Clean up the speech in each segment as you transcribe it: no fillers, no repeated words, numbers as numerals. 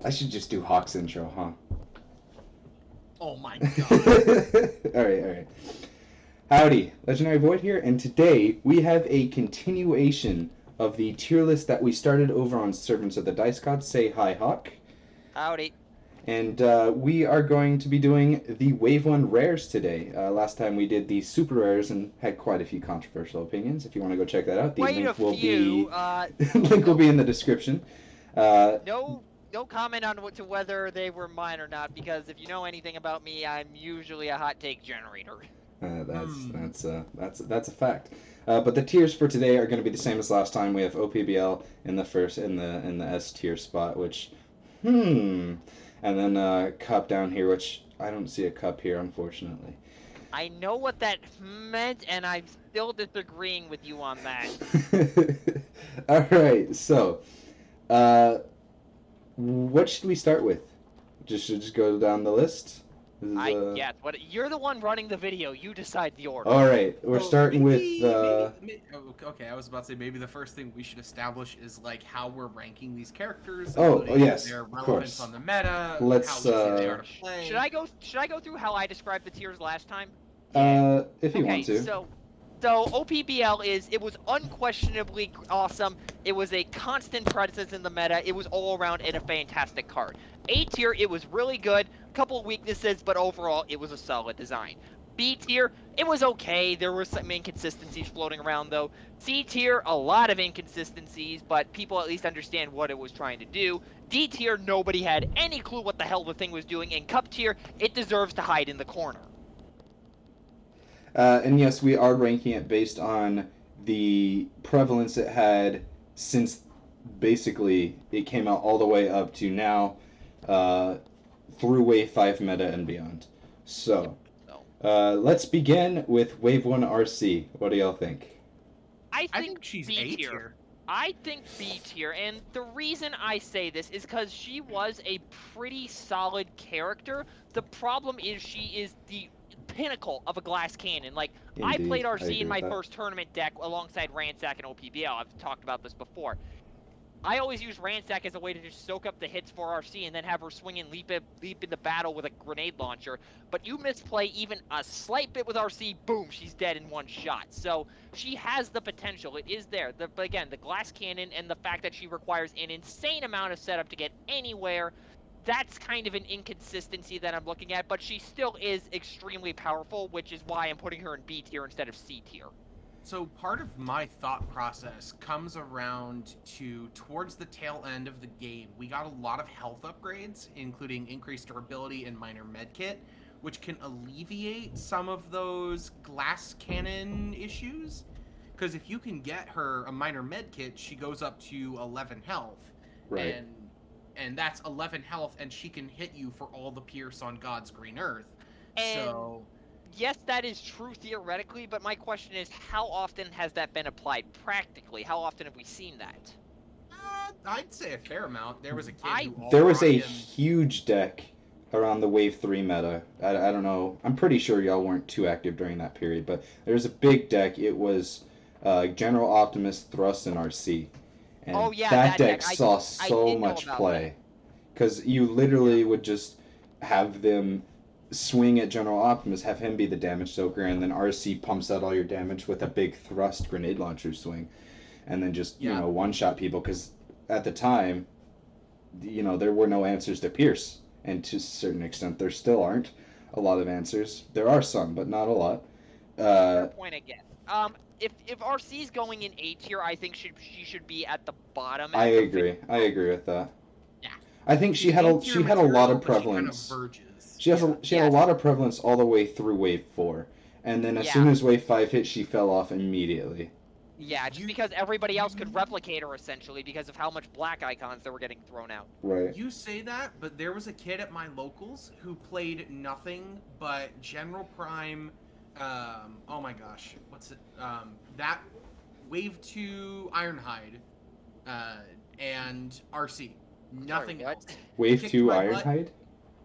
I should just do Hawk's intro, huh? Oh my god. Alright. Howdy, Legendary Void here, and today we have a continuation of the tier list that we started over on Servants of the Dice Gods. Say hi, Hawk. Howdy. And we are going to be doing the Wave 1 Rares today. Last time we did the Super Rares and had quite a few controversial opinions. If you want to go check that out, the link will be link will be in the description. No comment on whether they were mine or not, because if you know anything about me, I'm usually a hot take generator. That's a fact. But the tiers for today are going to be the same as last time. We have OPBL in the S tier spot, which and then cup down here, which I don't see a cup here, unfortunately. I know what that meant, and I'm still disagreeing with you on that. All right, so what should we start with? Just go down the list. Yes, but you're the one running the video. You decide the order. All right, we're starting with. Okay, I was about to say maybe the first thing we should establish is like how we're ranking these characters. Yes, their of relevance course. on the meta. Let's. How easy they are to play. Should I go through how I described the tiers last time? If you want to. So OPBL it was unquestionably awesome. It was a constant presence in the meta. It was all around and a fantastic card. A tier, it was really good. A couple of weaknesses, but overall, it was a solid design. B tier, it was okay. There were some inconsistencies floating around, though. C tier, a lot of inconsistencies, but people at least understand what it was trying to do. D tier, nobody had any clue what the hell the thing was doing. And Cup tier, it deserves to hide in the corner. And yes, we are ranking it based on the prevalence it had since basically it came out all the way up to now, through Wave 5 meta and beyond. So, let's begin with Wave 1 RC. What do y'all think? I think she's A tier. I think B tier, and the reason I say this is because she was a pretty solid character. The problem is she is the pinnacle of a glass cannon. Like, Indeed. I played RC in my that. first tournament deck alongside Ransack and OPBL. I've talked about this before. I always use Ransack as a way to just soak up the hits for RC and then have her swing and leap into battle with a grenade launcher. But you misplay even a slight bit with RC, boom, she's dead in one shot. So she has the potential. It is there. But again, the glass cannon and the fact that she requires an insane amount of setup to get anywhere, that's kind of an inconsistency that I'm looking at. But she still is extremely powerful, which is why I'm putting her in B tier instead of C tier. So part of my thought process comes around towards the tail end of the game. We got a lot of health upgrades, including increased durability and minor medkit, which can alleviate some of those glass cannon issues. Because if you can get her a minor medkit, she goes up to 11 health. Right. And that's 11 health, and she can hit you for all the pierce on God's green earth. And yes, that is true theoretically, but my question is, how often has that been applied practically? How often have we seen that? I'd say a fair amount. There was a kid There was a huge deck around the Wave 3 meta. I don't know. I'm pretty sure y'all weren't too active during that period, but there was a big deck. It was General Optimus, Thrust, and RC. And that deck saw so much play. Because you literally would just have them swing at General Optimus, have him be the damage soaker, and then RC pumps out all your damage with a big thrust grenade launcher swing, and then just one-shot people, because at the time, there were no answers to Pierce, and to a certain extent there still aren't a lot of answers. There are some, but not a lot. Fair point again. If RC's going in A tier, I think she should be at the bottom. I agree with that. Yeah. I think she had a lot of prevalence. She had a lot of prevalence all the way through Wave 4. And then as soon as Wave 5 hit, she fell off immediately. Yeah, just because everybody else could replicate her, essentially, because of how much black icons that were getting thrown out. Right. You say that, but there was a kid at my locals who played nothing but General Prime, oh my gosh, what's it, that Wave 2 Ironhide, and RC. Nothing else. Wave 2 Ironhide?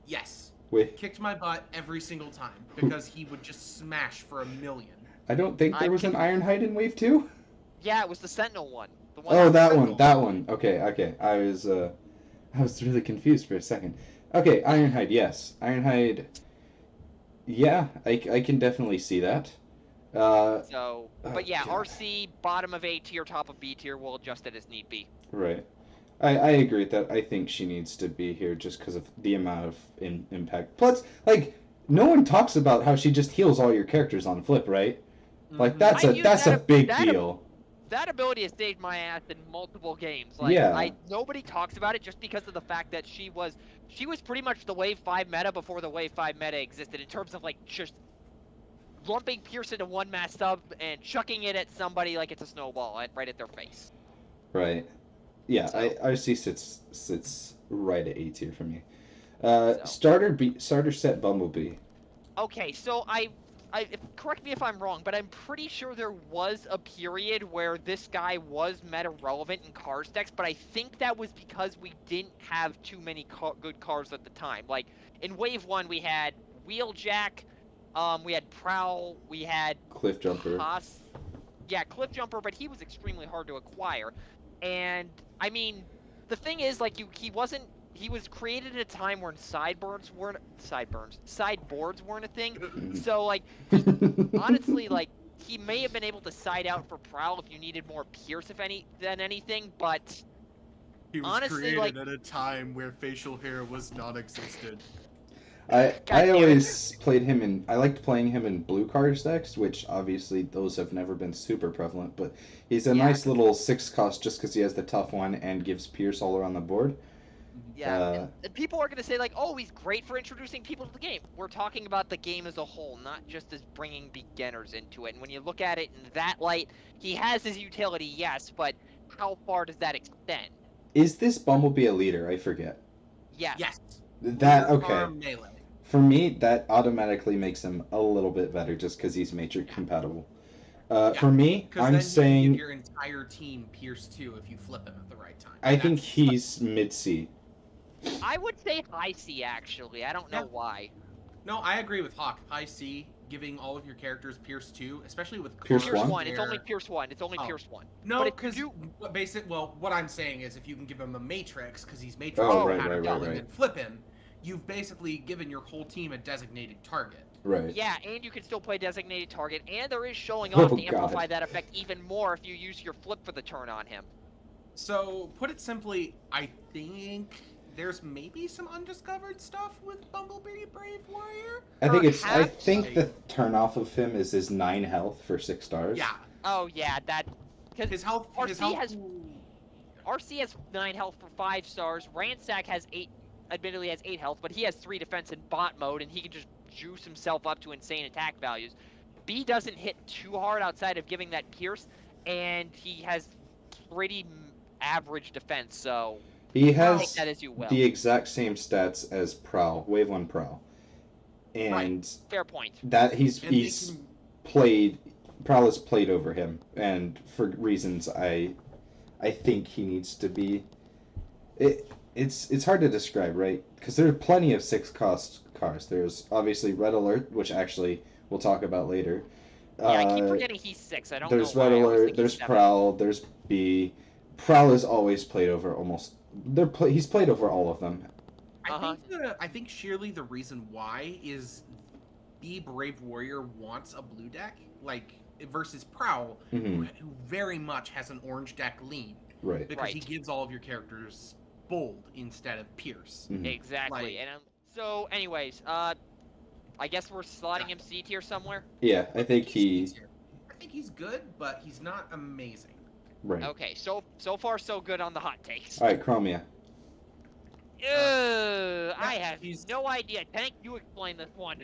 Yes. With kicked my butt every single time because he would just smash for 1,000,000. I don't think there was an Ironhide in Wave 2. Yeah, it was the Sentinel one. That one. Okay. I I was really confused for a second. Okay, Ironhide, yes. Ironhide, yeah, I can definitely see that. So, Oh but yeah, god. RC bottom of A tier, top of B tier. We'll adjust it as need be. Right. I agree with that. I think she needs to be here just because of the amount of impact. Plus, like, no one talks about how she just heals all your characters on flip, right? Like, Mm-hmm. I've used that's a big deal. that ability has saved my ass in multiple games. Like Yeah. nobody talks about it just because of the fact that she was pretty much the Wave 5 meta before the Wave 5 meta existed in terms of like just lumping Pierce into one mass sub and chucking it at somebody like it's a snowball right at their face. Right. Yeah, So, RC sits right at A tier for me. so. Starter set Bumblebee. Okay, so correct me if I'm wrong, but I'm pretty sure there was a period where this guy was meta relevant in cars decks, but I think that was because we didn't have too many good cars at the time. Like in Wave 1 we had Wheeljack, we had Prowl, we had Cliff Jumper. Haas, yeah, Cliff Jumper, but he was extremely hard to acquire. And I mean, the thing is, like, he wasn't. He was created at a time when sideboards weren't a thing. So like, he honestly like he may have been able to side out for Prowl if you needed more Pierce if any than anything, but He was honestly, like, created at a time where facial hair was non-existent. God I damn it. always played him in. I liked playing him in blue cards decks, which obviously those have never been super prevalent. But he's a Yeah, nice little 6 cost just because he has the tough one and gives Pierce all around the board. yeah, Uh, and people are gonna say like, oh, he's great for introducing people to the game. We're talking about the game as a whole, not just as bringing beginners into it. And when you look at it in that light, he has his utility, yes, but how far does that extend? is this Bumblebee a leader? I forget. Yes. Yes. That Leader okay. car melee. For me, that automatically makes him a little bit better just because he's Matrix Yeah. compatible. Yeah. For me, Because I'm then you can give saying your entire team Pierce 2 if you flip him at the right time. I think he's mid C. I would say high C actually. I don't know Yeah. why. No, I agree with Hawk. High C, giving all of your characters Pierce 2, especially with Pierce Pierce one? 1. It's only Pierce 1. It's only Oh. Pierce 1. No, But if because you what I'm saying is if you can give him a Matrix, because he's Matrix Oh, right, compatible, right. and then flip him, you've basically given your whole team a designated target. Right. Yeah, and you can still play designated target, and there is showing Oh, off to amplify God. that effect even more if you use your flip for the turn on him. So, put it simply, I think there's maybe some undiscovered stuff with Bumblebee Brave Warrior. I Perhaps. think the turn off of him is his 9 health for 6 stars. Yeah, Oh yeah, that because his health. RC has 9 health for 5 stars. Ransack has 8. Admittedly, has 8 health, but he has 3 defense in bot mode, and he can just juice himself up to insane attack values. B doesn't hit too hard outside of giving that pierce, and he has pretty average defense. So He take has that as you will. the exact same stats as Prowl, Wave 1 Prowl. And Fair point. that And he's played Prowl has played over him, and for reasons I think he needs to be. It's hard to describe, right? Because there are plenty of 6 cost cars. There's obviously Red Alert, which actually we'll talk about later. Yeah, I keep forgetting he's 6. I don't know There's why. Red I always Alert. think There's he's 7. Prowl. There's B. Prowl is always played over almost. He's played over all of them. I think sheerly the reason why is B Brave Warrior wants a blue deck, like versus Prowl, who very much has an orange deck lean. Right. Because he gives all of your characters bold instead of Pierce. Exactly. And so, anyways, I guess we're slotting him C tier somewhere. Yeah, I think I think he's good, but he's not amazing. Right. Okay, so far so good on the hot takes. All right, Chromia. I have no idea. Tank, you explain this one.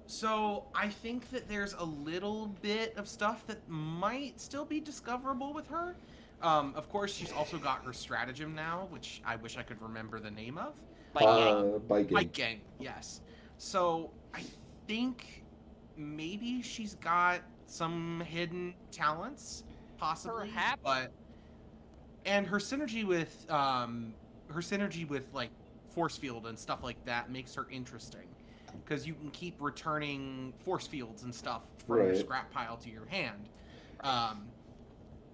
So I think that there's a little bit of stuff that might still be discoverable with her. Of course, she's also got her stratagem now, which I wish I could remember the name of. Bike Gang, yes. So I think maybe she's got some hidden talents, possibly. Perhaps. And her synergy with like force field and stuff like that makes her interesting, because you can keep returning force fields and stuff from your scrap pile to your hand.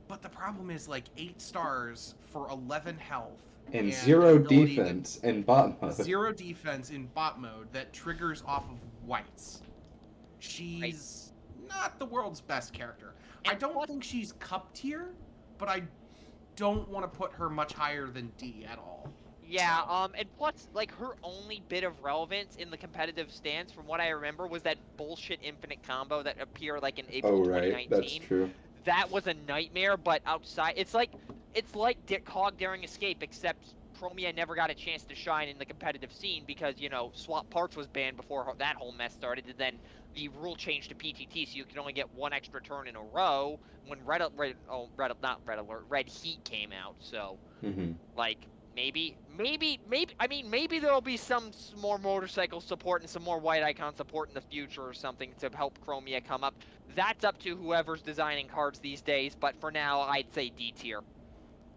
But the problem is, like, 8 stars for 11 health And an zero ability defense in bot mode. 0 defense in bot mode that triggers off of whites. Right. She's not the world's best character. And I don't what- think she's cup tier, but I don't want to put her much higher than D at all. Yeah, and plus, like, her only bit of relevance in the competitive stance, from what I remember, was that bullshit infinite combo that appeared, like, in April Oh, right. 2019. That's true. That was a nightmare, but outside, it's like Cog during Escape, except Chromia never got a chance to shine in the competitive scene because, you know, swap parts was banned before that whole mess started, and then the rule changed to PTT, so you can only get 1 extra turn in a row when Red Heat came out. So, like, maybe there'll be some more motorcycle support and some more white icon support in the future or something to help Chromia come up. That's up to whoever's designing cards these days, but for now, I'd say D tier.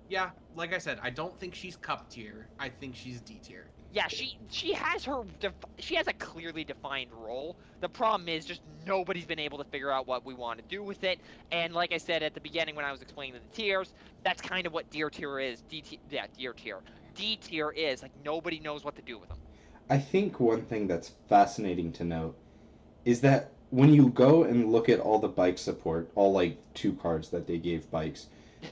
Yeah, like I said, I don't think she's cup tier. I think she's D tier. Yeah, she has a clearly defined role. The problem is just nobody's been able to figure out what we want to do with it. And like I said at the beginning when I was explaining the tiers, that's kind of what D tier is. D tier is like nobody knows what to do with them. I think one thing that's fascinating to note is that when you go and look at all the bike support, all like 2 cards that they gave bikes,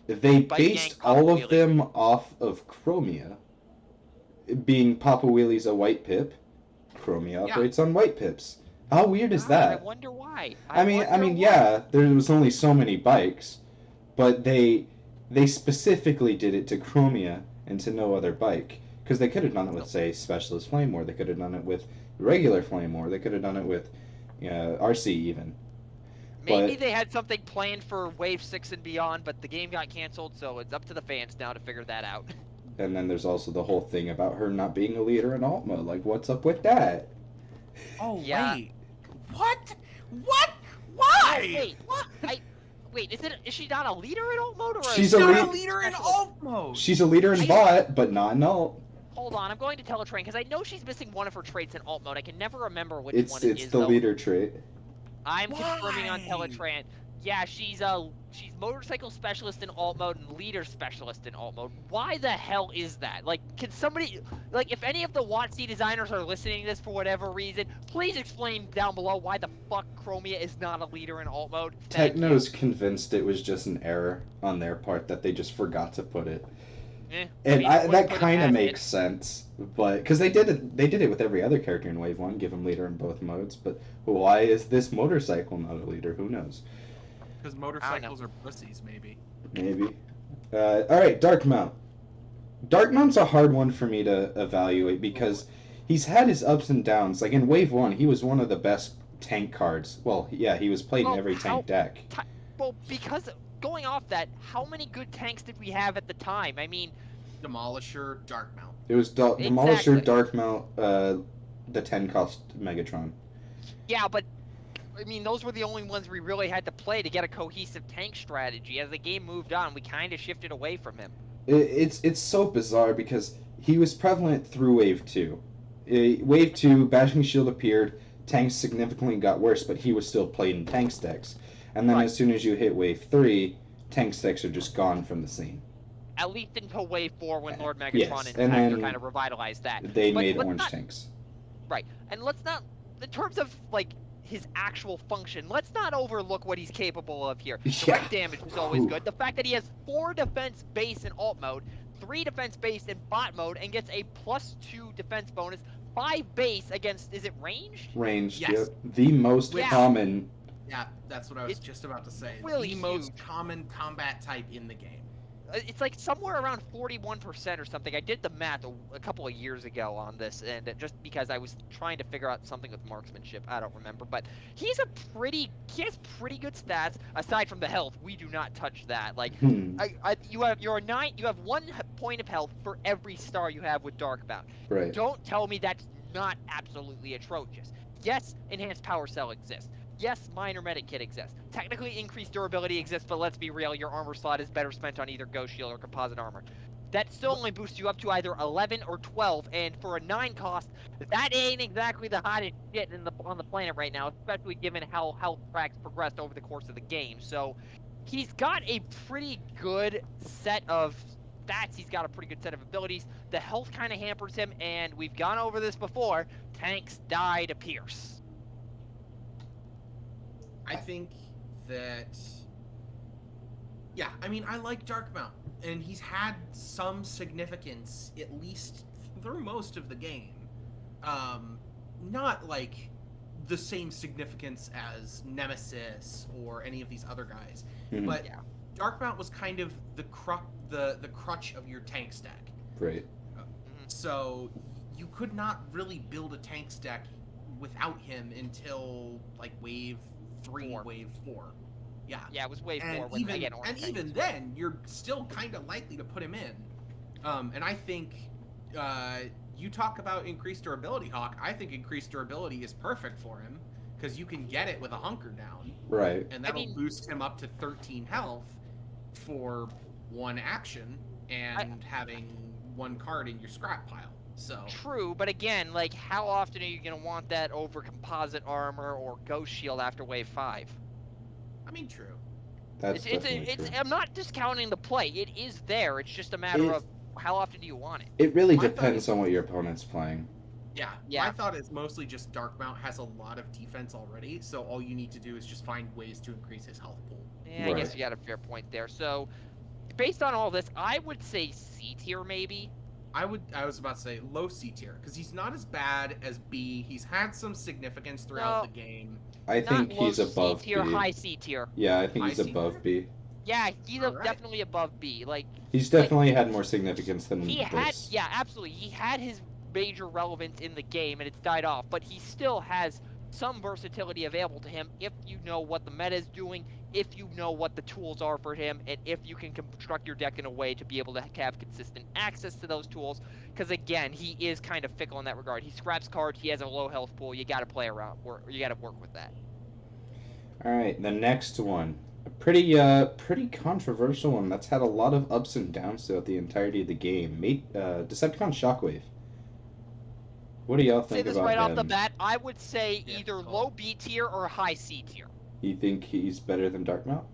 they Bike based gang, all Papa of them off of Chromia. Being Papa Wheelie's a white pip, Chromia operates on white pips. How weird is that? I wonder why. I mean, yeah, there was only so many bikes, but they specifically did it to Chromia and to no other bike. Because they could have done it with, say, Specialist Flame War. They could have done it with regular Flame War. They could have done it with RC even. Maybe But they had something planned for Wave 6 and beyond, but the game got canceled, so it's up to the fans now to figure that out. and then there's also the whole thing about her not being a leader in alt mode. Like, what's up with that? Oh, Yeah. wait. What? What? Why? Wait, What? Wait, is she not a leader in alt mode or She's She's a not a lead- leader in specialist? alt mode. She's a leader in bot, but not in alt. Hold on, I'm going to Teletrain because I know she's missing one of her traits in alt mode. I can never remember which It's one it is the though. leader trait. I'm confirming on Why? Teletrain. Yeah, she's motorcycle specialist in alt mode and leader specialist in alt mode. Why the hell is that? Like, can somebody, like, if any of the WotC designers are listening to this for whatever reason, please explain down below why the fuck Chromia is not a leader in alt mode. Thank you. Techno's convinced it was just an error on their part that they just forgot to put it. Eh, And wouldn't that put it kind of past makes sense, but because they did it with every other character in Wave 1, give them leader in both modes. But why is this motorcycle not a leader? Who knows? Because motorcycles are pussies, maybe. Maybe. All right, Dark Mount. Dark Mount's a hard one for me to evaluate because he's had his ups and downs. Like in Wave 1, he was one of the best tank cards. Well, yeah, he was played in Well, every tank deck. Well, because going off that, how many good tanks did we have at the time? I mean, Demolisher, Dark Mount. It was Demolisher, Exactly. Dark Mount, the 10 cost Megatron. yeah, but I mean, those were the only ones we really had to play to get a cohesive tank strategy. As the game moved on, we kind of shifted away from him. It's so bizarre because he was prevalent through Wave 2. Wave 2, Bashing Shield appeared, tanks significantly got worse, but he was still played in tank decks. And then Right. as soon as you hit Wave 3, tank decks are just gone from the scene. At least until Wave 4 when Lord Megatron Yes, and and Hector then kind of revitalized that. They But made let's orange not- tanks. Right. And let's not, in terms of, like, his actual function, let's not overlook what he's capable of here. Yeah. Direct damage is always Ooh. good. The fact that he has 4 defense base in alt mode, 3 defense base in bot mode, and gets a +2 defense bonus, 5 base against, is it ranged? Range, Yes. yep. The most Yeah. common. Yeah, that's what I was It's just about to say. really the most huge. common combat type in the game. It's like somewhere around 41% or something. I did the math a couple of years ago on this, and just because I was trying to figure out something with marksmanship, I don't remember. But he has pretty good stats aside from the health. We do not touch that. Like you have 1 point of health for every star you have with Dark Mount. Right. Don't tell me that's not absolutely atrocious. Yes, enhanced power cell exists. Yes, minor medic kit exists. Technically, increased durability exists, but let's be real, your armor slot is better spent on either Ghost Shield or Composite Armor. That still only boosts you up to either 11 or 12, and for a 9 cost, that ain't exactly the hottest shit on the planet right now, especially given how health tracks progressed over the course of the game. So, he's got a pretty good set of stats. He's got a pretty good set of abilities. The health kind of hampers him, and we've gone over this before. Tanks die to Pierce. I think that, yeah, I mean, I like Darkmount, and he's had some significance, at least through most of the game. Not like the same significance as Nemesis or any of these other guys, but Yeah. Darkmount was kind of the crutch of your tank stack. Right. So you could not really build a tank stack without him until like wave 3, wave 4. Yeah. Yeah, it was wave 4 And when even, again, and even then, you're still kind of likely to put him in. And I think you talk about increased durability, Hawk. I think increased durability is perfect for him because you can get it with a hunker down. Right. And that'll boost him up to 13 health for one action and having one card in your scrap pile. So true, but again, like, how often are you going to want that over composite armor or ghost shield after wave 5? I mean, true. That's definitely true. I'm not discounting the play. It is there. It's just a matter of how often do you want it. It really depends on what your opponent's playing. Yeah. My thought is mostly just Darkmount has a lot of defense already, so all you need to do is just find ways to increase his health pool. Yeah, I guess you got a fair point there. So, based on all this, I would say C tier maybe. I was about to say low C tier because he's not as bad as B. He's had some significance throughout the game. I think he's above C tier, B. high C tier. Yeah, I think he's above B. Yeah, he's definitely above B. Like, he's definitely had more significance than this. Yeah, absolutely. He had his major relevance in the game, and it's died off. But he still has some versatility available to him if you know what the meta is doing, if you know what the tools are for him, and if you can construct your deck in a way to be able to have consistent access to those tools. Because again, he is kind of fickle in that regard. He scraps cards. He has a low health pool. You got to play around. You got to work with that. All right, the next one. A pretty controversial one that's had a lot of ups and downs throughout the entirety of the game. Decepticon Shockwave. What do y'all think about him? Say this right off the bat, I would say either low B tier or high C tier. You think he's better than Darkmount?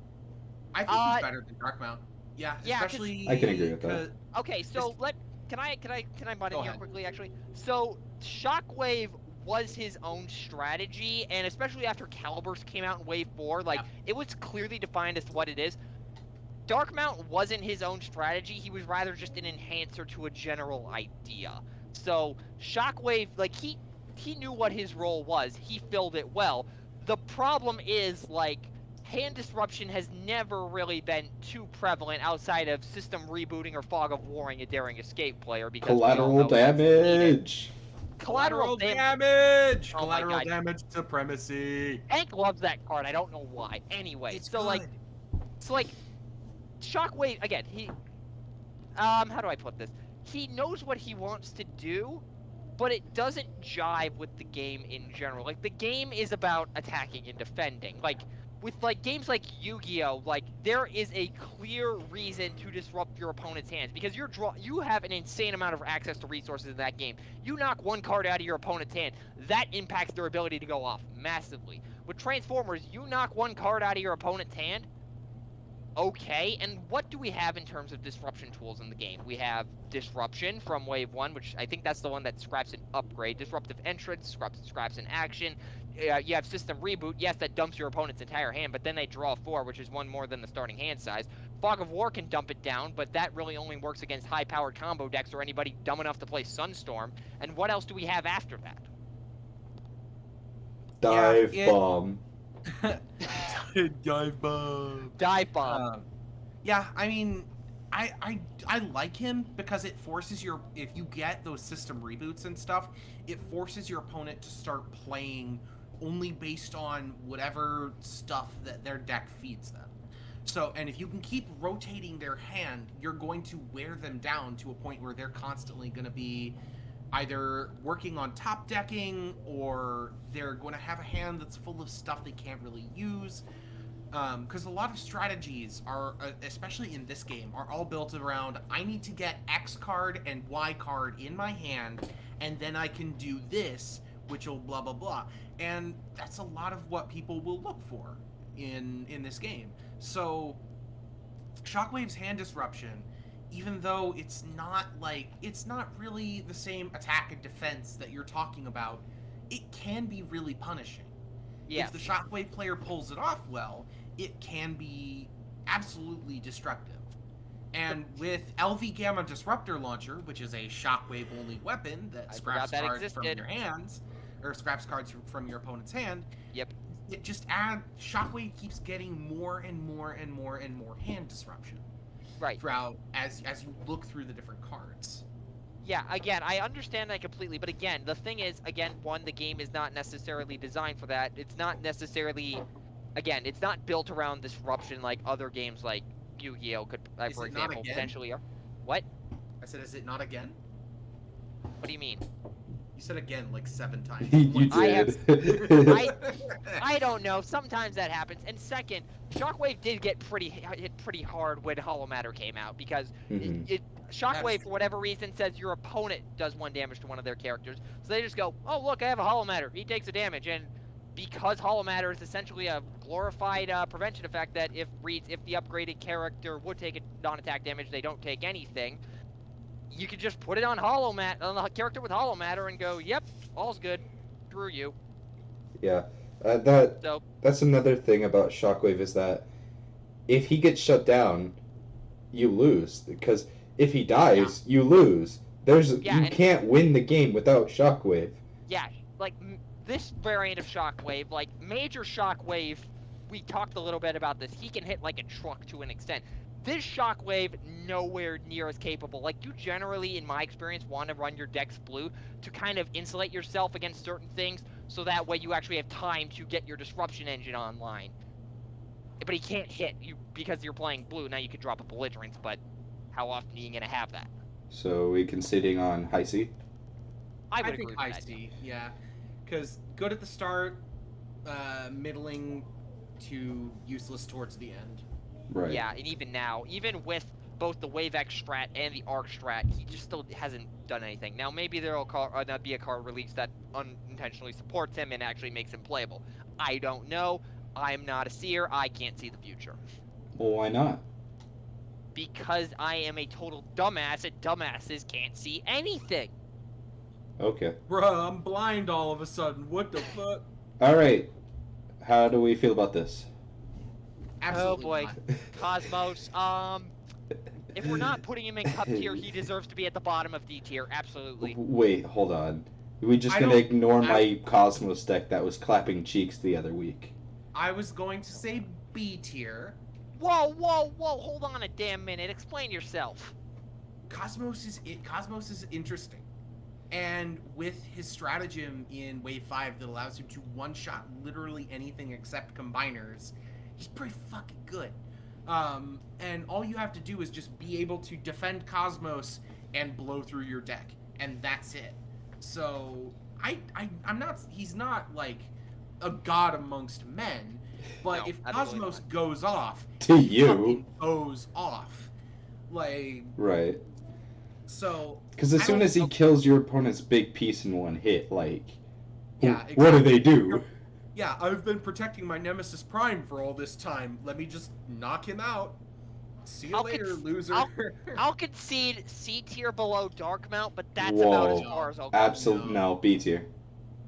I think he's better than Darkmount. Yeah, especially. I can agree with that. Okay, so can I butt in here quickly? Actually, so Shockwave was his own strategy, and especially after Caliburst came out in Wave 4, like, it was clearly defined as what it is. Darkmount wasn't his own strategy, he was rather just an enhancer to a general idea. So, Shockwave, like, he knew what his role was, he filled it well. The problem is, like, hand disruption has never really been too prevalent outside of system rebooting or fog of warring a daring escape player, because collateral damage! Collateral damage! Oh collateral damage supremacy. Hank loves that card. I don't know why. Anyway, it's so good. like Shockwave again. He, how do I put this? He knows what he wants to do, but it doesn't jive with the game in general. Like, the game is about attacking and defending. Like, with like games like Yu-Gi-Oh, like, there is a clear reason to disrupt your opponent's hands because you have an insane amount of access to resources in that game. You knock one card out of your opponent's hand, that impacts their ability to go off massively. With Transformers, you knock one card out of your opponent's hand, okay, and what do we have in terms of disruption tools in the game? We have Disruption from Wave 1, which I think that's the one that scraps an upgrade. Disruptive Entrance, scraps an action. You have System Reboot, yes, that dumps your opponent's entire hand, but then they draw 4, which is one more than the starting hand size. Fog of War can dump it down, but that really only works against high-powered combo decks or anybody dumb enough to play Sunstorm. And what else do we have after that? Dive Bomb. Dive Bomb. Dive Bomb. Yeah, I mean, I like him because it forces if you get those system reboots and stuff, it forces your opponent to start playing only based on whatever stuff that their deck feeds them. So, and if you can keep rotating their hand, you're going to wear them down to a point where they're constantly going to be either working on top decking or they're going to have a hand that's full of stuff they can't really use. Because a lot of strategies are, especially in this game, are all built around, I need to get X card and Y card in my hand, and then I can do this, which will blah, blah, blah. And that's a lot of what people will look for in this game. So Shockwave's hand disruption, even though it's not really the same attack and defense that you're talking about, it can be really punishing. Yes. If the Shockwave player pulls it off well, it can be absolutely destructive. And with LV Gamma Disruptor Launcher, which is a Shockwave only weapon that scraps cards from your hands, or scraps cards from your opponent's hand. Yep. It just Shockwave keeps getting more and more and more and more hand disruption. Right. Throughout as you look through the different cards. Yeah, again, I understand that completely, but again, the thing is, again, one, the game is not necessarily designed for that. It's not necessarily, again, it's not built around disruption like other games like Yu-Gi-Oh! Could, for example, potentially are. What? I said, is it not again? What do you mean? You said again like 7 times. You did. I don't know. Sometimes that happens. And second, Shockwave did get hit pretty hard when Hollow Matter came out because Shockwave, for whatever reason, says your opponent does 1 damage to one of their characters. So they just go, oh, look, I have a Hollow Matter. He takes a damage. And because Hollow Matter is essentially a glorified prevention effect that if the upgraded character would take a non-attack damage, they don't take anything. You could just put it on on the character with Hollow Matter and go, yep, all's good. Screw you. Yeah. That's another thing about Shockwave is that if he gets shut down, you lose. Because if he dies, you lose. You can't win the game without Shockwave. Yeah, like this variant of Shockwave, like Major Shockwave, we talked a little bit about this. He can hit like a truck to an extent. This Shockwave, nowhere near as capable. Like, you generally, in my experience, want to run your decks blue to kind of insulate yourself against certain things, so that way you actually have time to get your disruption engine online. But he can't hit you because you're playing blue. Now you could drop a belligerence, but how often are you going to have that? So we conceding on high C? I would agree with high that. C, yeah. Because good at the start, middling to useless towards the end. Right. Yeah, and even now, even with both the Wave X strat and the Arc strat, he just still hasn't done anything. Now, maybe there'll not be a card release that unintentionally supports him and actually makes him playable. I don't know. I'm not a seer. I can't see the future. Well, why not? Because I am a total dumbass, and dumbasses can't see anything. Okay. Bruh, I'm blind all of a sudden. What the fuck? All right. How do we feel about this? Absolutely oh boy, not. Cosmos. If we're not putting him in cup tier, he deserves to be at the bottom of D tier. Absolutely. Wait, hold on. Are we just gonna ignore my Cosmos deck that was clapping cheeks the other week? I was going to say B tier. Whoa, whoa, whoa! Hold on a damn minute. Explain yourself. Cosmos is interesting, and with his stratagem in Wave 5 that allows him to one-shot literally anything except combiners, he's pretty fucking good. And all you have to do is just be able to defend Cosmos and blow through your deck, and that's it. So he's not like a god amongst men, but No, if absolutely Cosmos not. goes off, To he you. fucking goes off. Like, Right. so Because as soon as he kills your opponent's big piece in one hit, like, yeah, exactly. What do they do? Yeah, I've been protecting my Nemesis Prime for all this time. Let me just knock him out. See you later, loser. I'll concede C tier below Dark Mount, but that's about as far as I'll go. Absolutely no, B tier.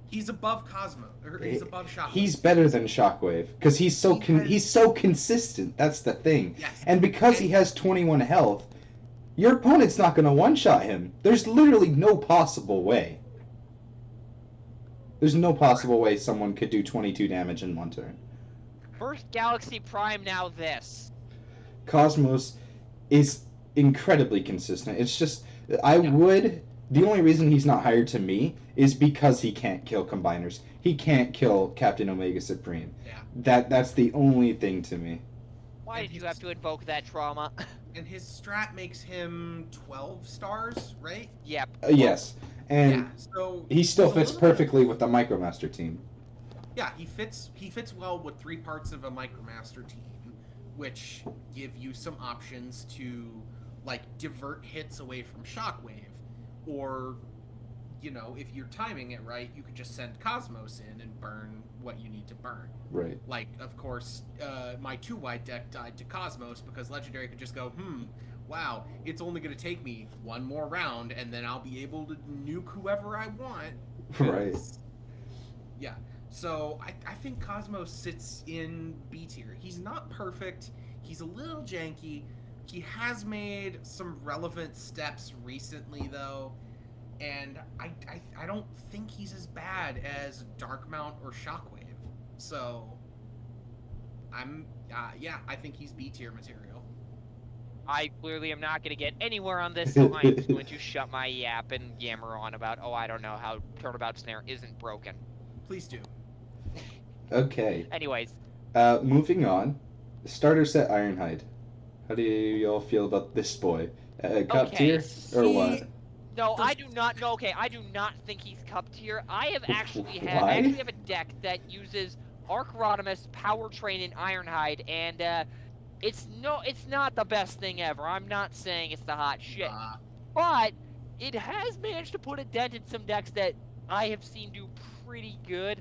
He's above Cosmo, or he's above Shockwave. He's better than Shockwave because he's so consistent. That's the thing. Yes. And because he has 21 health, your opponent's not gonna one-shot him. There's literally no possible way. There's no possible way someone could do 22 damage in one turn. First Galaxy Prime, now this. Cosmos is incredibly consistent. It's just the only reason he's not higher to me is because he can't kill combiners. He can't kill Captain Omega Supreme. Yeah. That's the only thing to me. Why did you have to invoke that trauma? And his strat makes him 12 stars, right? Yep. Yes. And yeah, so he still fits perfectly with the Micromaster team. Yeah, he fits well with 3 parts of a Micromaster team, which give you some options to like divert hits away from Shockwave, or you know, if you're timing it right, you could just send Cosmos in and burn what you need to burn. Right. Like, of course, my 2-white deck died to Cosmos because Legendary could just go, wow, it's only going to take me one more round, and then I'll be able to nuke whoever I want. Right. Yeah. So I think Cosmos sits in B tier. He's not perfect. He's a little janky. He has made some relevant steps recently, though. And I don't think he's as bad as Darkmount or Shockwave. So I think he's B tier material. I clearly am not going to get anywhere on this, so I'm just going to shut my yap and yammer on about, I don't know how Turnabout Snare isn't broken. Please do. Okay. Anyways. Moving on. Starter set Ironhide. How do y'all feel about this boy? Cup tier or what? No, I do not. No, okay, I do not think he's cup tier. I actually have a deck that uses Arc Rodimus, Powertrain, and Ironhide, and it's not the best thing ever. I'm not saying it's the hot shit, but it has managed to put a dent in some decks that I have seen do pretty good.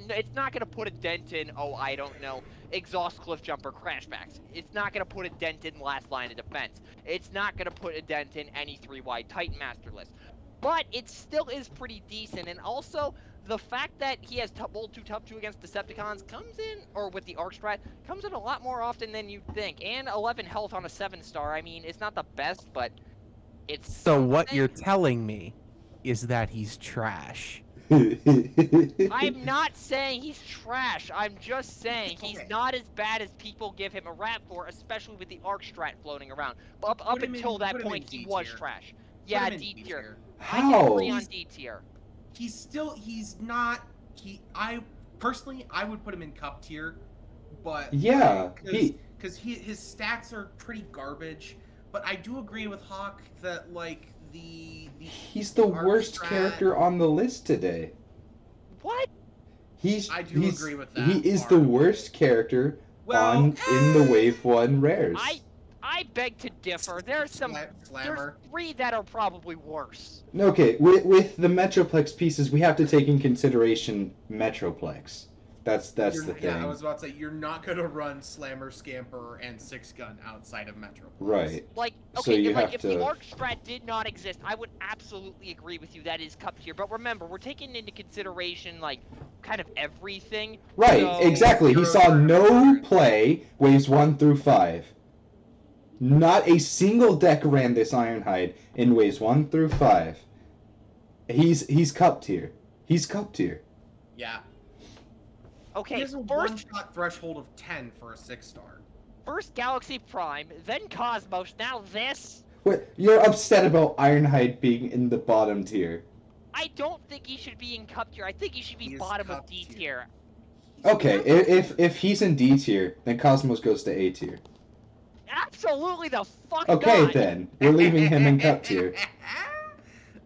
It's not going to put a dent in, I don't know, Exhaust Cliff Jumper Crashbacks. It's not going to put a dent in Last Line of Defense. It's not going to put a dent in any 3-wide Titan Master list. But it still is pretty decent, and also, the fact that he has Bold 2 Tough 2 against Decepticons comes in, or with the Arc Strat, comes in a lot more often than you'd think. And 11 health on a 7-star, I mean, it's not the best, but it's something. what you're telling me is that he's trash. I'm not saying he's trash. I'm just saying he's not as bad as people give him a rap for, especially with the Arc Strat floating around. Up until that point, he was trash. Yeah, D tier. I can agree on D tier. I personally, I would put him in cup tier, but yeah, because his stats are pretty garbage. But I do agree with Hawk that like he's the worst character on the list today. What? I do agree with that. He is the worst character in the Wave 1 rares. I beg to differ. There's there's 3 that are probably worse. Okay, with the Metroplex pieces, we have to take in consideration Metroplex. That's the thing. Yeah, I was about to say, you're not going to run Slammer, Scamper, and 6-Gun outside of Metroplex. Right. Like, okay, if the Arc Strat did not exist, I would absolutely agree with you. That is cup tier. But remember, we're taking into consideration, like, kind of everything. Right, exactly. He saw no play waves 1 through 5. Not a single deck ran this Ironhide in waves 1 through 5. He's cup tier. He's cup tier. Yeah. Okay, he has a one-shot threshold of 10 for a 6-star. First Galaxy Prime, then Cosmos, now this. Wait, you're upset about Ironhide being in the bottom tier. I don't think he should be in cup tier. I think he should be bottom of D tier. Okay, if he's in D tier, then Cosmos goes to A tier. Absolutely the fuck okay, not. Then. We're leaving him in cup tier.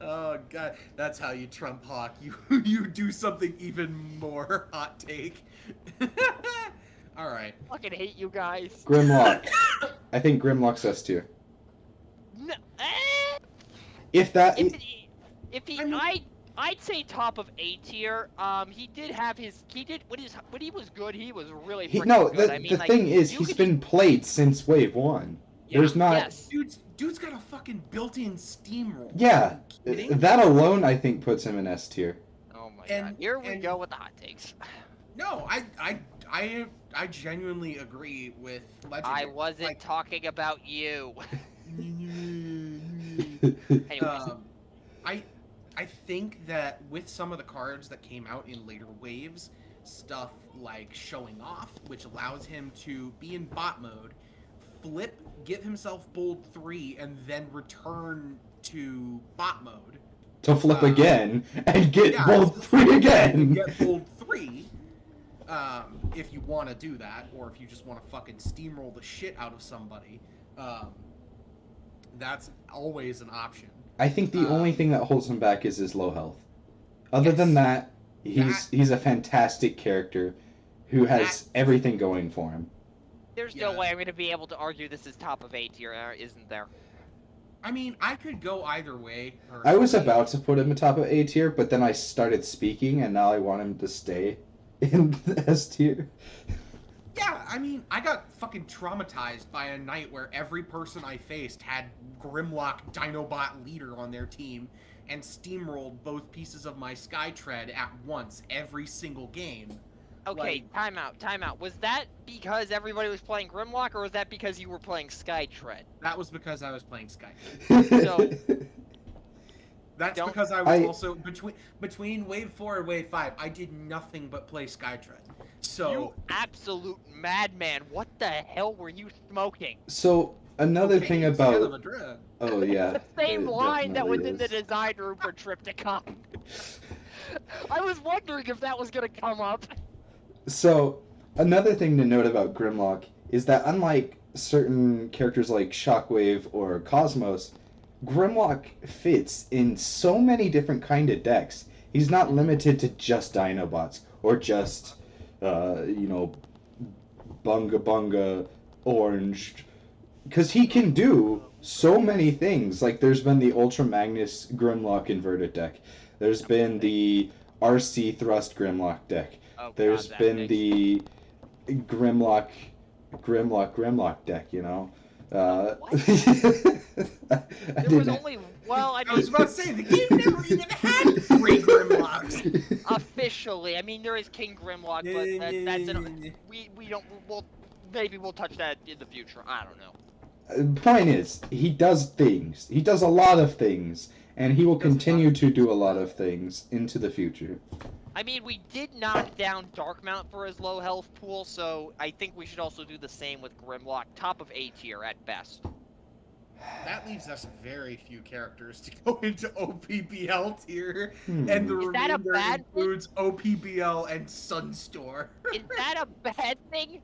Oh god, that's how you trump Hawk. You do something even more hot take. Alright. Fucking hate you guys. Grimlock. I think Grimlock's S tier. No, I'd say top of A tier. He did when he was good, he was really freaking good. The thing is, he's been played since wave 1. Yeah, there's not. Yes. Dude's got a fucking built-in steamroll. Yeah, that alone I think puts him in S tier. Oh my god! Here we go with the hot takes. No, I genuinely agree with Legendary. I wasn't talking about you. Anyways. I think that with some of the cards that came out in later waves, stuff like Showing Off, which allows him to be in bot mode, flip, give himself bold 3, and then return to bot mode. To flip again, and get bold 3 again! Get bold 3, if you want to do that, or if you just want to fucking steamroll the shit out of somebody. That's always an option. I think the only thing that holds him back is his low health. Other than that, he's a fantastic character who has everything going for him. There's no way I'm going to be able to argue this is top of A tier, isn't there? I mean, I could go either way. I was personally. about to put him atop of A tier, but then I started speaking, and now I want him to stay in S tier. Yeah, I mean, I got fucking traumatized by a night where every person I faced had Grimlock Dinobot leader on their team and steamrolled both pieces of my Skytread at once every single game. Okay, timeout. Was that because everybody was playing Grimlock, or was that because you were playing Skytread? That was because I was playing Skytread. So- That's Don't- because I was I- also between Wave 4 and Wave 5, I did nothing but play Skytread. So You absolute madman! What the hell were you smoking? So another thing cocaine's kind of about a drug. oh yeah, The same it line that was definitely in the is. design room for Triptychon. I was wondering if that was gonna come up. So another thing to note about Grimlock is that unlike certain characters like Shockwave or Cosmos, Grimlock fits in so many different kind of decks. He's not limited to just Dinobots or just Bunga Bunga Orange, because he can do so many things. Like there's been the Ultra Magnus Grimlock inverted deck. There's been the RC Thrust Grimlock deck. Oh, There's God, that been makes- the Grimlock deck, you know. What? I There didn't was only I I was mean, about to say the game never even had 3 Grimlocks. officially. I mean, there is King Grimlock, but that's we don't. Maybe we'll touch that in the future. I don't know. Point is, he does things. He does a lot of things, and he will He does a lot continue of to do a things. lot of things into the future. I mean, we did knock down Darkmount for his low health pool, so I think we should also do the same with Grimlock, top of A tier at best. That leaves us very few characters to go into OPBL tier, Hmm. and the Is that a remainder bad thing? includes OPBL and Sunstore. Is that a bad thing?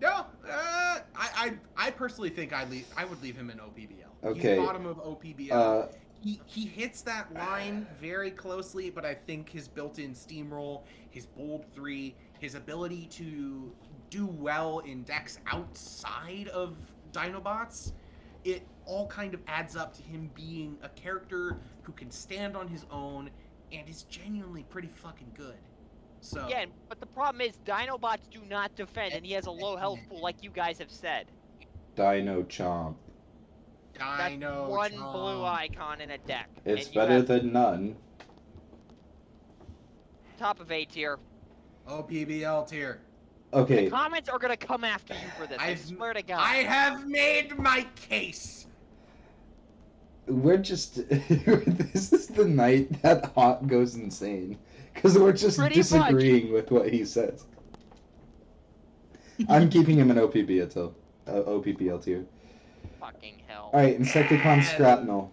No, I personally think I would leave him in OPBL. Okay. He's bottom of OPBL. He hits that line very closely, but I think his built-in steamroll, his bold 3, his ability to do well in decks outside of Dinobots, it all kind of adds up to him being a character who can stand on his own and is genuinely pretty fucking good. So Yeah, but the problem is Dinobots do not defend, and he has a low health pool, like you guys have said. Dino Chomp. That's Dino one Chomp. blue icon in a deck. It's and you better have than none. top of A tier. OPBL tier. Okay, The comments are gonna come after you for this. I I've- swear to God. I have made my case. we're just. This is the night that Hot goes insane. Because we're just Pretty disagreeing with what he says. I'm keeping him in OPPL tier. Fucking hell. Alright, Insecticon Scrapnel.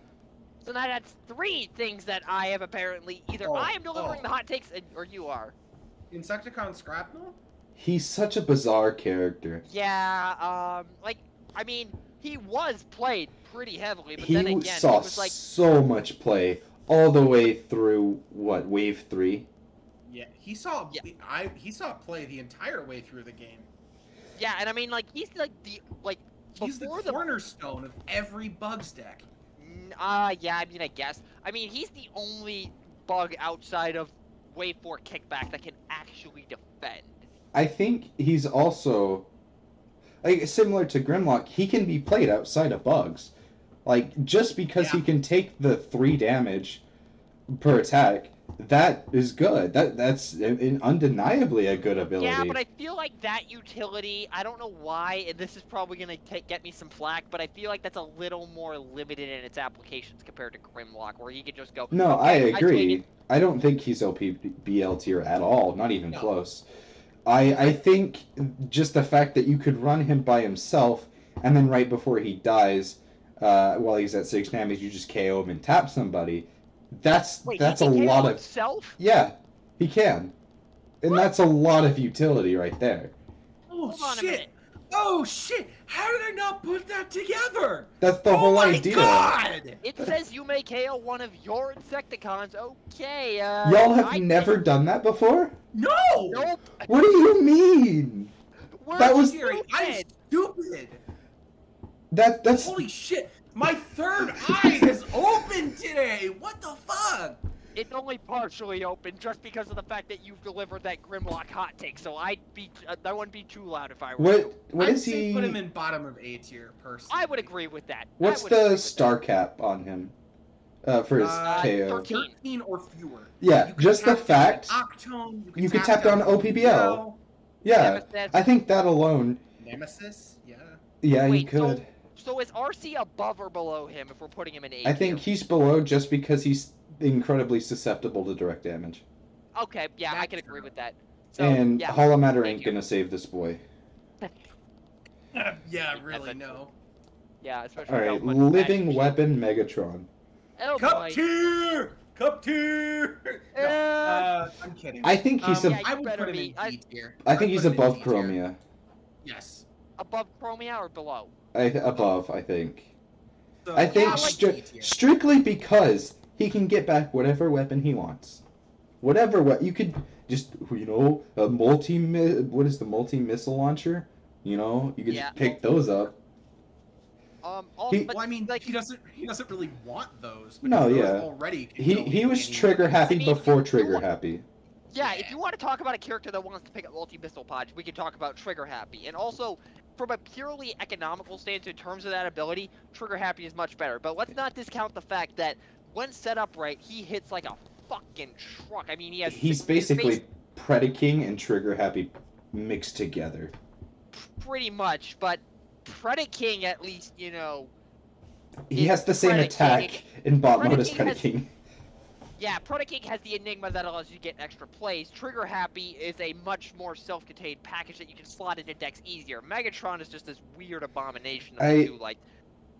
So now that's 3 things that I have apparently either Oh, I am delivering oh. the hot takes, or you are. Insecticon Scrapnel? He's such a bizarre character. Yeah, like, I mean, he was played pretty heavily, but He then again, saw he was like, so much play all the way through, what, Wave 3? Yeah, he saw Yeah. he saw it play the entire way through the game. yeah, and I mean, like, he's like He's the before the cornerstone of every Bugs deck. yeah, I mean, I guess. I mean, he's the only bug outside of Wave 4 kickback that can actually defend. I think he's also, like, similar to Grimlock, he can be played outside of bugs. Like, just because he Yeah. can take the 3 damage per attack, that is good. That's undeniably a good ability. Yeah, but I feel like that utility, I don't know why, and this is probably going to get me some flack, but I feel like that's a little more limited in its applications compared to Grimlock, where he could just go, No, I okay, take agree. it. I don't think he's OPBL tier at all, not even No. close. I think just the fact that you could run him by himself, and then right before he dies, while he's at 6 damage, you just KO him and tap somebody. That's Wait, that's he a can lot KO of himself? yeah, he can, and that's a lot of utility right there. Oh Hold on a shit! minute. Oh shit! How did I not put that together? That's the oh whole my idea. God! It says you may KO one of your Insecticons. Okay, Y'all have I never done that before? No! Nope. What do you mean? We're That was- Gary, I'm stupid. stupid. That's Holy shit! My third eye is open today. What the fuck? It's only partially open just because of the fact that you've delivered that Grimlock hot take. So I wouldn't be too loud if I were you. What I'd is say he? put him in bottom of A tier, personally. I would agree with that. What's the star cap on him? For his KO. 13 or fewer. Yeah, You could just the tap down fact Octone, you could tap down OPBL. Yeah, Nemesis. I think that alone. Nemesis? Yeah. Yeah, you Wait, could. So is RC above or below him if we're putting him in A? I think he's below just because he's incredibly susceptible to direct damage. Okay, yeah, I That's can agree true. with that. So, And yeah. Hollow Matter Thank ain't you. gonna save this boy. Yeah, really, no. Yeah, especially All with how right, much living magic- weapon Megatron. Oh Cup boy. tier! Cup tier! No, I'm kidding. I think he's yeah, I you would better put him be- in D tier. I think I'd he's put him in above D tier. Chromia. Yes. Above Chromia or below? Above, I think. So, I think yeah, like D tier. strictly because he can get back whatever weapon he wants. Whatever you could just a what is the multi-missile launcher? You could Yeah. just pick those up. Also, He- but Well, I mean, like, he doesn't really want those. No, because those yeah. Already can He go he in was any trigger weapon. happy I mean, before you trigger want- happy. yeah, if you want to talk about a character that wants to pick up multi-missile pods, we can talk about Trigger Happy. And also, from a purely economical stance in terms of that ability, Trigger Happy is much better. But let's not discount the fact that when set up right, he hits like a fucking truck. I mean, he has. He's his basically base Predaking and trigger happy mixed together. pretty much, but Predaking at least, He It's has the same Predaking. attack in bot mode as Predaking has- Predaking. yeah, Predaking has the Enigma that allows you to get extra plays. Trigger Happy is a much more self-contained package that you can slot into decks easier. Megatron is just this weird abomination of the two, like,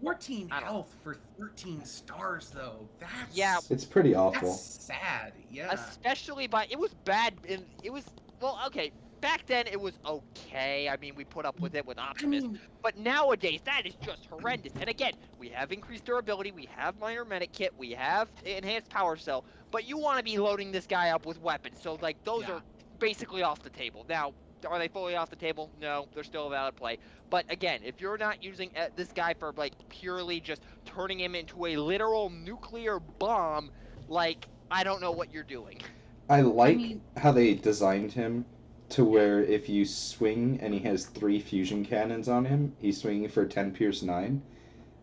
14 I don't- health for 13 stars, though. That's Yeah. It's pretty awful. That's sad. Yeah. especially it was bad, and it was, well, okay, back then it was okay. I mean, we put up with it with I Optimus. mean, But nowadays, that is just horrendous. And again, we have increased durability, we have minor medic kit, we have enhanced power cell, but you want to be loading this guy up with weapons. So, like, those Yeah. are basically off the table. Now, are they fully off the table? No, they're still a valid play. But again, if you're not using this guy for, like, purely just turning him into a literal nuclear bomb, like, I don't know what you're doing. I like mean- how they designed him to where if you swing and he has 3 fusion cannons on him, he's swinging for 10 Pierce 9.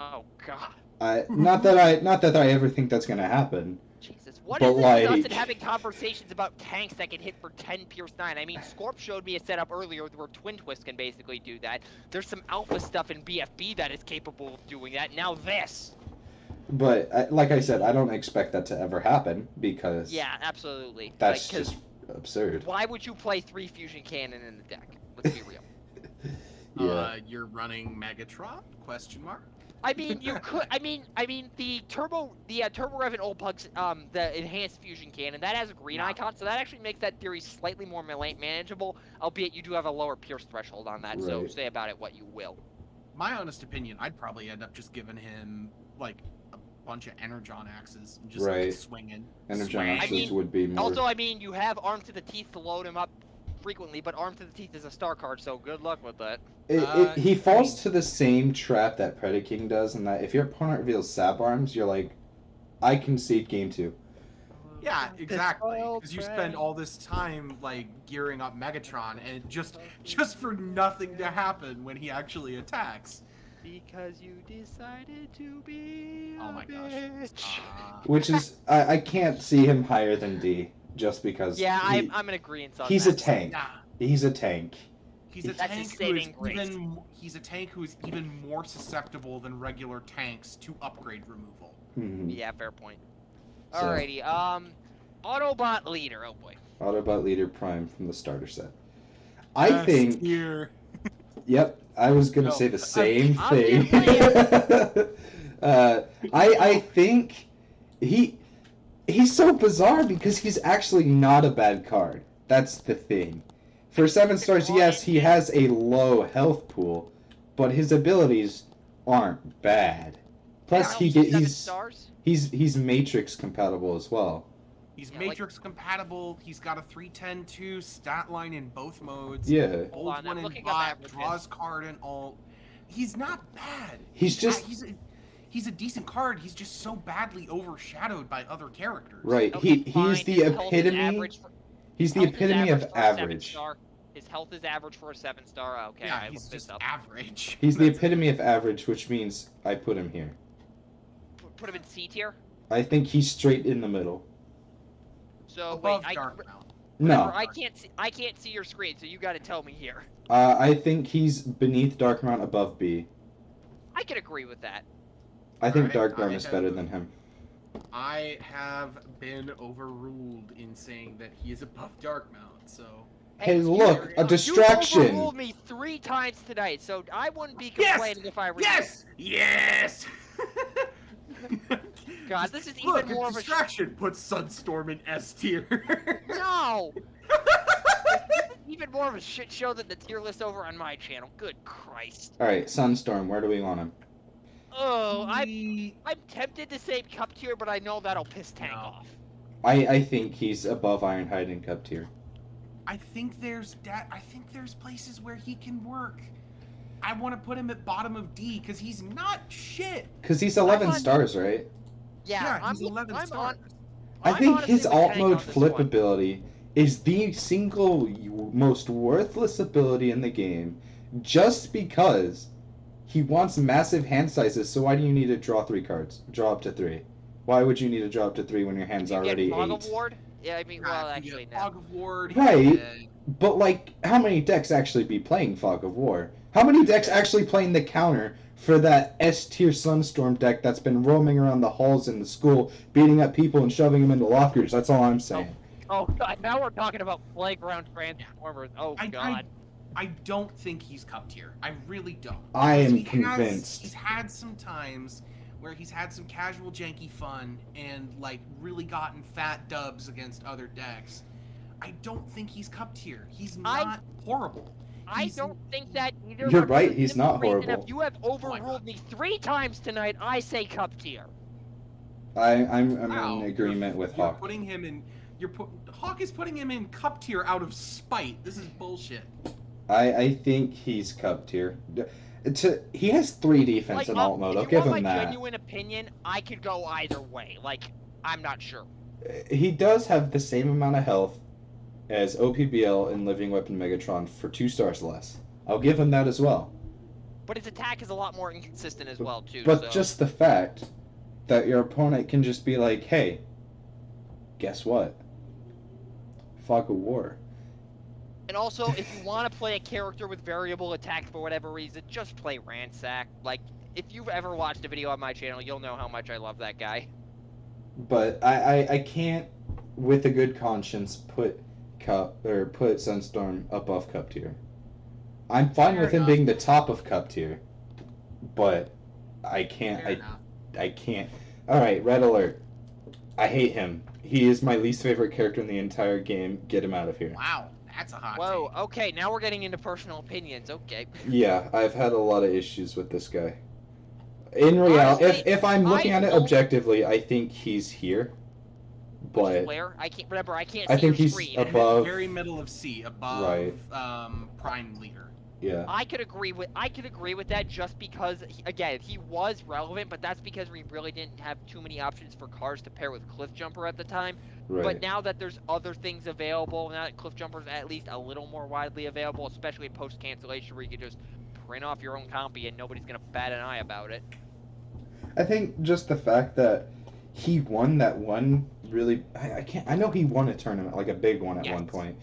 Oh, God. Not that I ever think that's gonna happen. Jesus, what But, is it with us like- and having conversations about tanks that can hit for 10 Pierce 9? I mean, Scorp showed me a setup earlier where Twin Twist can basically do that. There's some alpha stuff in BFB that is capable of doing that. Now this! But like I said, I don't expect that to ever happen because Yeah, absolutely. that's Like, 'cause just absurd. why would you play 3 Fusion Cannon in the deck? Let's be real. Yeah. You're running Megatron? Question mark. I mean, you could. I mean, the Turbo Rev and Old Pugs, the enhanced fusion cannon that has a green Yeah. icon, so that actually makes that theory slightly more manageable. Albeit you do have a lower pierce threshold on that, so Right. say about it what you will. My honest opinion, I'd probably end up just giving him like a bunch of Energon axes and just Right. swinging. Energon swing. axes I mean, would be more. Also, I mean, you have Arm to the Teeth to load him up frequently, but Arm to the Teeth is a star card, so good luck with that. He I falls mean- to the same trap that Predaking does, in that if your opponent reveals Sab Arms, you're like, I concede game 2. Yeah, exactly. wild Because you train. spend all this time like gearing up Megatron, and just for nothing to happen when he actually attacks. Because you decided to be Oh a my gosh. bitch. Which is, I can't see him higher than D, just because Yeah, he- I'm in agreement on he's that. a tank. Nah, He's a tank. he's a That's his tank who is saving grace. he's a tank who is even more susceptible than regular tanks to upgrade removal. Mhm. Yeah, fair point. So- Alrighty, Autobot leader. Oh boy. Autobot Leader Prime from the starter set. I think. Here. Yep, I was gonna No, say the same I'm thing. I think he's so bizarre because he's actually not a bad card. That's the thing. For 7 stars, yes, he has a low health pool, but his abilities aren't bad. Plus, Yeah, 7 he's stars. he's Matrix compatible as well. He's Yeah, like- Matrix compatible. He's got a 3-10-2 stat line in both modes. Yeah. Hold on, Old I'm one in looking up bot, averages. draws card and all. He's not bad. He's just- he's a decent card. He's just so badly overshadowed by other characters. Right. Okay, He's fine, the his health is epitome. average for- He's the health is epitome of for a 7 average. star. His health is average for a 7-star. Okay, Yeah, I he's looked just this up. average. He's the That's it. epitome of average, which means I put him here. Put him in C tier. I think he's straight in the middle. So Above wait, Dark Mount. No, I can't see your screen, so you got to tell me here. I think he's beneath Darkmount, above B. I can agree with that. I think Alright, Darkmount I is have- better than him. I have been overruled in saying that he is above Dark Mount, so... Hey, you- look, a You distraction. overruled me 3 times tonight, so I wouldn't be complaining if I were you. Yes! Yes! God, this is Look, even more of a distraction. Put Sunstorm in S tier. No! Even more of a shit show than the tier list over on my channel. Good Christ. All right, Sunstorm. Where do we want him? Oh, I'm tempted to say cup tier, but I know that'll piss Tank No. off. I think he's above Ironhide in Cup tier. I think there's places where he can work. I want to put him at bottom of D because he's not shit. Cause he's 11 on- stars, right? Yeah, he's 11 I'm stars. I I'm think honestly his with alt Tank mode on this flip one. ability is the single most worthless ability in the game, just because he wants massive hand sizes. So why do you need to draw 3 cards? Draw up to 3. Why would you need to draw up to 3 when your hand's You already get Fog 8? of Ward? Yeah, I mean, well, actually, no. Fog of Ward. Right. But like, how many decks actually be playing Fog of War? How many decks actually playing the counter for that S tier Sunstorm deck that's been roaming around the halls in the school, beating up people and shoving them into lockers? That's all I'm saying. Oh, God, now we're talking about playground transformers. Oh, God. I don't think he's cup tier. I really don't. I am Because convinced. He's had some times where he's had some casual janky fun and like really gotten fat dubs against other decks. I don't think he's cup tier. He's not horrible. I He's- don't think that either. You're but for right, the he's simple not reason horrible. If you have my overruled God. me 3 times tonight, I say cup tier. I'm Wow, in agreement with you're Hawk. putting him in. Hawk is putting him in cup tier out of spite. This is bullshit. I think he's Cup tier. He has 3 defense in alt mode. I'll if you give want him my that. genuine opinion, I could go either way. Like, I'm not sure. He does have the same amount of health as OPBL and Living Weapon Megatron for 2 stars less. I'll give him that as well. But his attack is a lot more inconsistent as well, too. But so. just the fact that your opponent can just be like, hey, guess what? Fog of War. And also, if you want to play a character with variable attack for whatever reason, just play Ransack. Like, if you've ever watched a video on my channel, you'll know how much I love that guy. But I can't, with a good conscience, put Sunstorm above Cup tier. I'm fine Fair with him enough. being the top of Cup tier, but I can't. Fair enough. I can't. All right, Red Alert. I hate him. He is my least favorite character in the entire game. Get him out of here. Wow, that's a hot Whoa, take. okay, now we're getting into personal opinions. Okay. Yeah, I've had a lot of issues with this guy. In reality, Honestly, if I'm looking I at it don't- objectively, I think he's here. But Where? I can't remember. I can't I see think your he's screen. above- Very middle of C, above Right. Prime Leader. yeah, I could agree with that just because again he was relevant, but that's because we really didn't have too many options for cards to pair with Cliff Jumper at the time. right. But now that there's other things available, now that Cliff Jumper's at least a little more widely available, especially post cancellation where you can just print off your own copy and nobody's gonna bat an eye about it. I think just the fact that he won that one really. I can't. I know he won a tournament, like a big one at Yes. one point.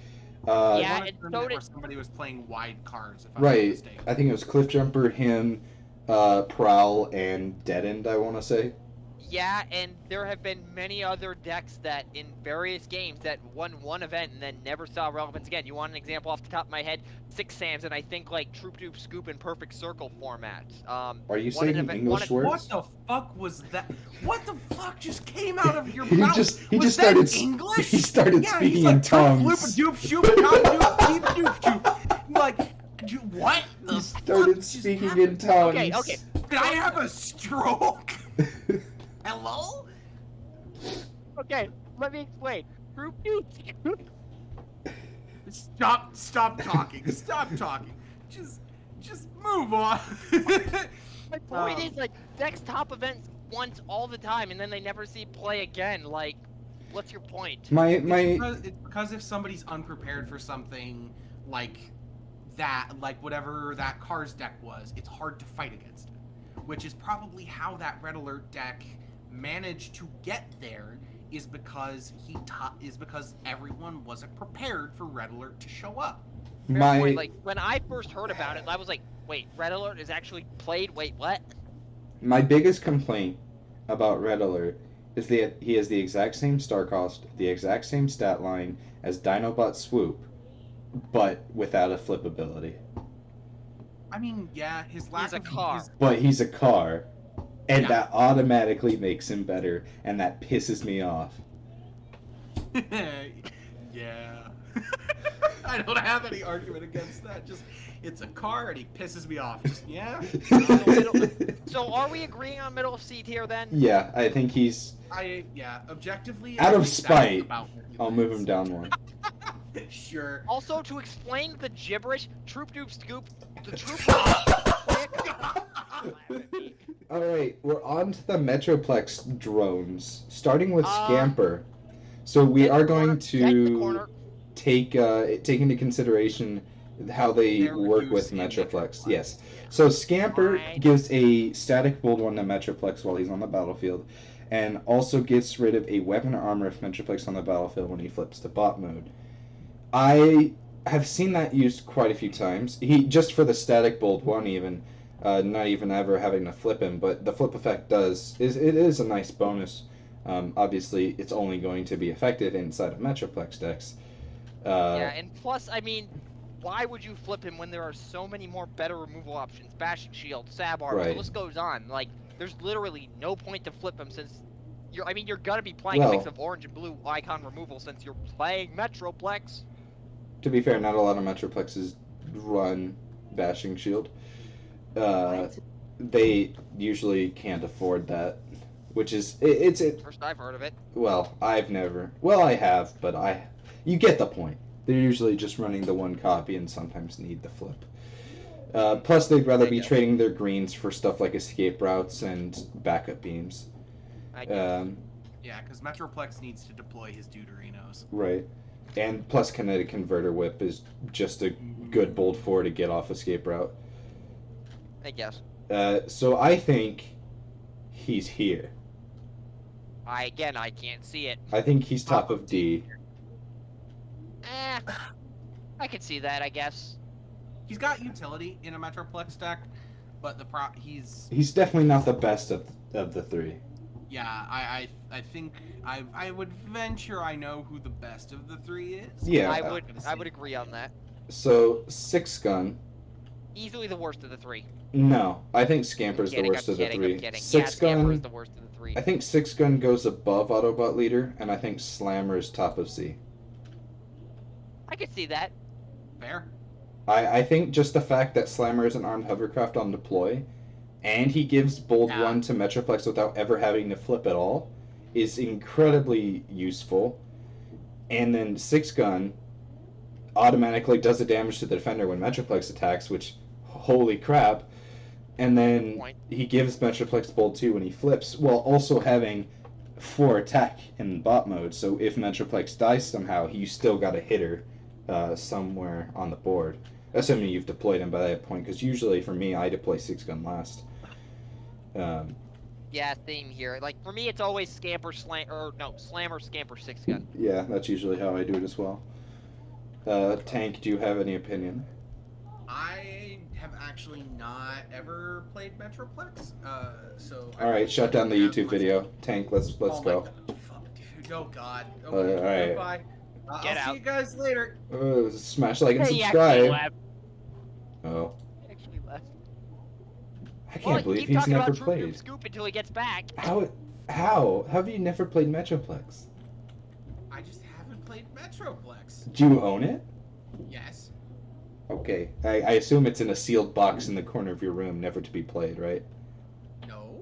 Yeah, One and tournament so did- where somebody was playing wide cards, if I'm not Right. mistaken. I think it was Cliff Jumper, him, Prowl, and Dead End, I want to say. Yeah, and there have been many other decks that in various games that won one event and then never saw relevance again. You want an example off the top of my head? Six Sands and I think like Troop Dupe Scoop and Perfect Circle formats. Are you One an saying event- English one words? What the fuck was that? What the fuck just came out of your He mouth? just Was started that English? he started Yeah, speaking he's like, in tongues. Doop, shoop, doop, doop, doop, doop. Like, what the He fuck started just speaking happened? in tongues. Okay. Did I have a stroke? Hello? Okay, let me explain. Troop Dupe Scoop. Stop talking. Stop talking. Just move on. My point is, like, decks top events once all the time, and then they never see play again. Like, what's your point? It's because if somebody's unprepared for something like that, like whatever that Cars deck was, it's hard to fight against it. Which is probably how that Red Alert deck managed to get there, is because because everyone wasn't prepared for Red Alert to show up. Fair point. Like, when I first heard about it, I was like, wait, Red Alert is actually played? Wait, what? My biggest complaint about Red Alert is that he has the exact same star cost, the exact same stat line as Dinobot Swoop, but without a flip ability. I mean, yeah, his lack He's a of car. But he's a car, and Yeah. that automatically makes him better, and that pisses me off. Yeah. I don't have any argument against that. Just, it's a car and he pisses me off. Just, yeah. So are we agreeing on middle of C tier then? Yeah, I think he's... Objectively... Out I of think that's spite, about where he I'll move lands. him down one. Sure. Also, to explain the gibberish, Troop Doob Scoop, the Troop... Alright, we're on to the Metroplex drones, starting with Um, Scamper. So we Get in are the going corner, get in the to corner. take into consideration how they Their work use with in Metroplex. Metroplex. Yes. So Scamper Fine. gives a static bold one to Metroplex while he's on the battlefield, and also gets rid of a weapon or armor if Metroplex on the battlefield when he flips to bot mode. I have seen that used quite a few times. He just for the static bold one even, not even ever having to flip him, but the flip effect is a nice bonus. Obviously, it's only going to be effective inside of Metroplex decks. Yeah, and plus, I mean, why would you flip him when there are so many more better removal options? Bashing Shield, Sab Armor, the Right. list goes on. Like, there's literally no point to flip him since you're gonna be playing a mix Well- of orange and blue icon removal since you're playing Metroplex. To be fair, not a lot of Metroplexes run Bashing Shield. They usually can't afford that, which is it's First I've heard of it. well, I've never. Well, I have, but you get the point. They're usually just running the one copy and sometimes need the flip. Plus, they'd rather I be guess. trading their greens for stuff like escape routes and backup beams. I guess. Yeah, because Metroplex needs to deploy his Deuterinos. Right. And plus, Kinetic Converter Whip is just a good bold 4 to get off escape route. I guess. So I think he's here. I can't see it. I think he's top of D. I could see that, I guess. He's got utility in a Metroplex deck, but he's He's definitely not the best of the three. yeah. I think I would venture I know who the best of the three is. Yeah. I would agree on that. So 6-gun. Easily the worst of the three. No, I think Scamper's I'm the worst of the kidding, three. I'm kidding. 6 Yeah, Scamper is gun. the worst of the three. I think 6-gun goes above Autobot Leader, and I think Slammer is top of C. I could see that. Fair. I think just the fact that Slammer is an armed hovercraft on deploy, and he gives bold Yeah. 1 to Metroplex without ever having to flip at all, is incredibly useful. And then 6-gun automatically does the damage to the defender when Metroplex attacks, which, holy crap. And then Point. he gives Metroplex bold 2 when he flips, while also having 4 attack in bot mode. So if Metroplex dies somehow, you still got a hitter somewhere on the board. Assuming you've deployed him by that point, because usually for me, I deploy 6-gun last. Yeah, same here. Like, for me, it's always Slammer, Scamper, 6-gun. Yeah, that's usually how I do it as well. Tank, do you have any opinion? I have actually not ever played Metroplex, so. All right, shut down the YouTube video. Tank, let's Oh my go. God. Fuck, dude. Oh God. Okay, all right. goodbye. Get I'll out. see you guys later. Smash like and Hey, he subscribe. actually left. Oh, He actually left. I can't Well, believe keep he's talking never about Troop Doob played. Scoop until he gets back. How have you never played Metroplex? I just haven't played Metroplex. Do you own it? Yes. Okay, I assume it's in a sealed box in the corner of your room, never to be played, right? No.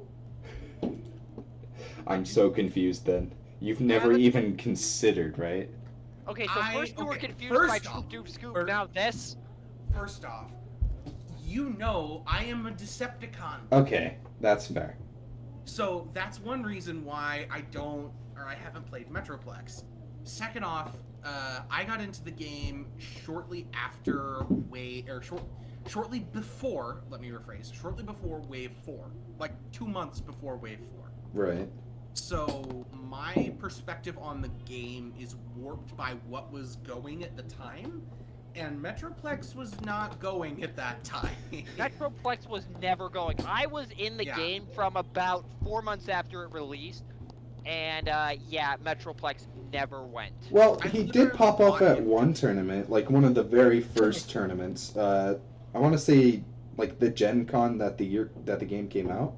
I'm so confused then. You've never even considered, right? Okay, so first you were okay, confused by first off- Troop Doob Scoop, first- now this? First off, you know I am a Decepticon. Okay, that's fair. So that's one reason why I haven't played Metroplex. Second off, I got into the game shortly before, let me rephrase, shortly before Wave 4. Like 2 months before Wave 4. Right. So my perspective on the game is warped by what was going at the time, and Metroplex was not going at that time. Metroplex was never going. I was in the game from about 4 months after it released, and yeah, Metroplex never went. Well, he did pop off at one tournament, like one of the very first tournaments. I want to say like the Gen Con that the year that the game came out.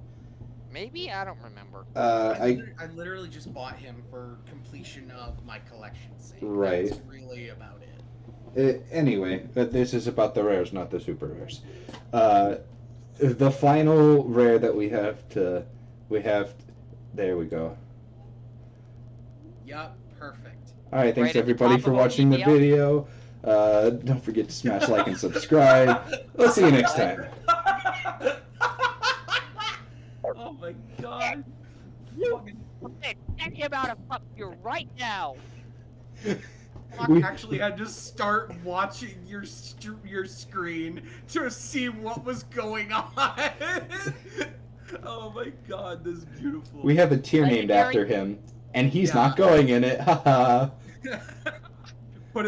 Maybe? I don't remember. I literally just bought him for completion of my collection sake. Right. That's really about it. Anyway, this is about the rares, not the super rares. The final rare that we have, there we go. Yup, perfect. Alright, thanks Right at the everybody top for of watching the OPBL. video. Don't forget to smash like and subscribe. We'll see you next time. Oh my god. Get him out of up here right now. I actually had to start watching your screen to see what was going on. Oh my god, this is beautiful. We have a tier named Legendary. after him, and he's not going in it. Haha.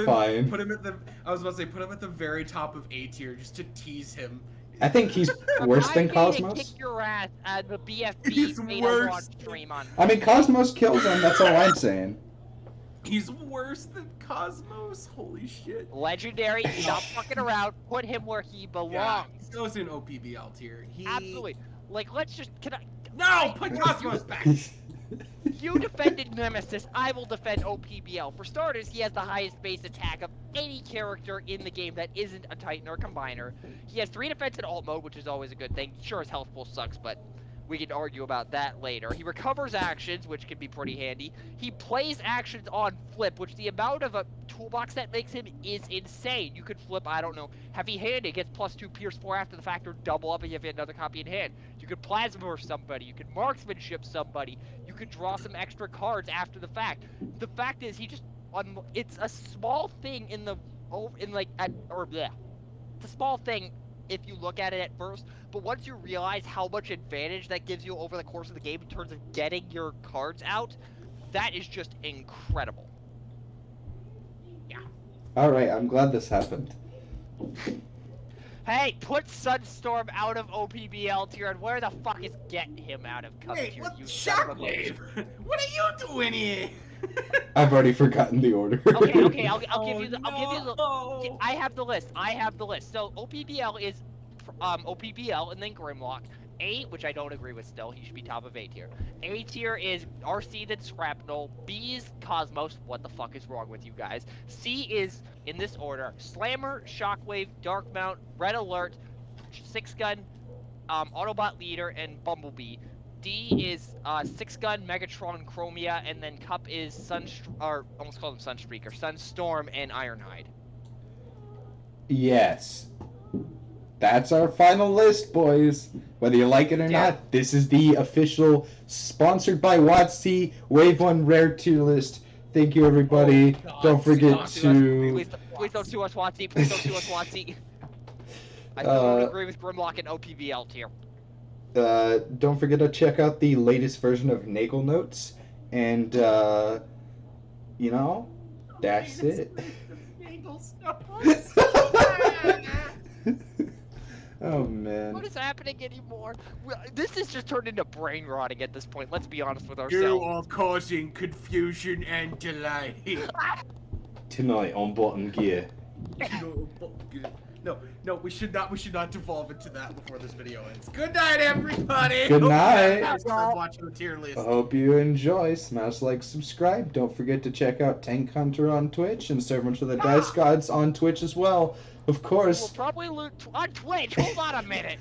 Fine. Put him at the. I was about to say put him at the very top of A tier just to tease him. I think he's worse than I Cosmos. kick your ass at the BFB He's made worse. a launch stream on. I mean, Cosmos kills him. That's all I'm saying. He's worse than Cosmos. Holy shit. Legendary, stop fucking around. Put him where he belongs. Yeah, he goes in OPBL tier. Absolutely. Like, let's just. No, put Cosmos back. You defended Nemesis, I will defend OPBL. For starters, he has the highest base attack of any character in the game that isn't a Titan or Combiner. He has 3 defense in alt mode, which is always a good thing. Sure, his health pool sucks, but we can argue about that later. He recovers actions, which can be pretty handy. He plays actions on flip, which the amount of a toolbox that makes him is insane. You could flip, I don't know, heavy handed, gets +2 Pierce 4 after the fact, or double up if you have another copy in hand. You could plasma or somebody, you could marksmanship somebody, you could draw some extra cards after the fact. The fact is, he just, it's a small thing it's a small thing if you look at it at first, but once you realize how much advantage that gives you over the course of the game in terms of getting your cards out, that is just incredible. Yeah. Alright, I'm glad this happened. Hey, put Sunstorm out of OPBL tier, and where the fuck is get him out of Cup Hey, tier, what? you son of a Shockwave! bitch. What are you doing here? I've already forgotten the order. Okay, I'll give you the, no. I have the list, So, OPBL is, OPBL and then Grimlock. A, which I don't agree with still, he should be top of A tier. A tier is RC, then Scrapnel. B is Cosmos, what the fuck is wrong with you guys? C is, in this order, Slammer, Shockwave, Darkmount, Red Alert, 6-Gun, Autobot Leader, and Bumblebee. D is 6-Gun, Megatron, Chromia, and then Cup is almost called him Sunstreaker, Sunstorm, and Ironhide. Yes. That's our final list, boys. Whether you like it or not, this is the official, sponsored by WotC, Wave 1 Rare Tier list. Thank you, everybody. Oh, God, don't forget stop. to... Please don't sue us, WotC. Please don't sue us, WotC. I still don't agree with Grimlock and OPVL tier. Don't forget to check out the latest version of Nagel Notes. And, you know, that's it. Oh, man. What is happening anymore? This is just turned into brain rotting at this point. Let's be honest with You ourselves. are causing confusion and delay. Tonight on Bottom Gear. No, we should not devolve into that before this video ends. Good night, everybody. Good night. Thanks for watching the tier list. I hope you enjoy. Smash like, subscribe. Don't forget to check out Tank Hunter on Twitch and Servants of the Dice Gods on Twitch as well. Of course. We'll probably loot on Twitch. Hold on a minute.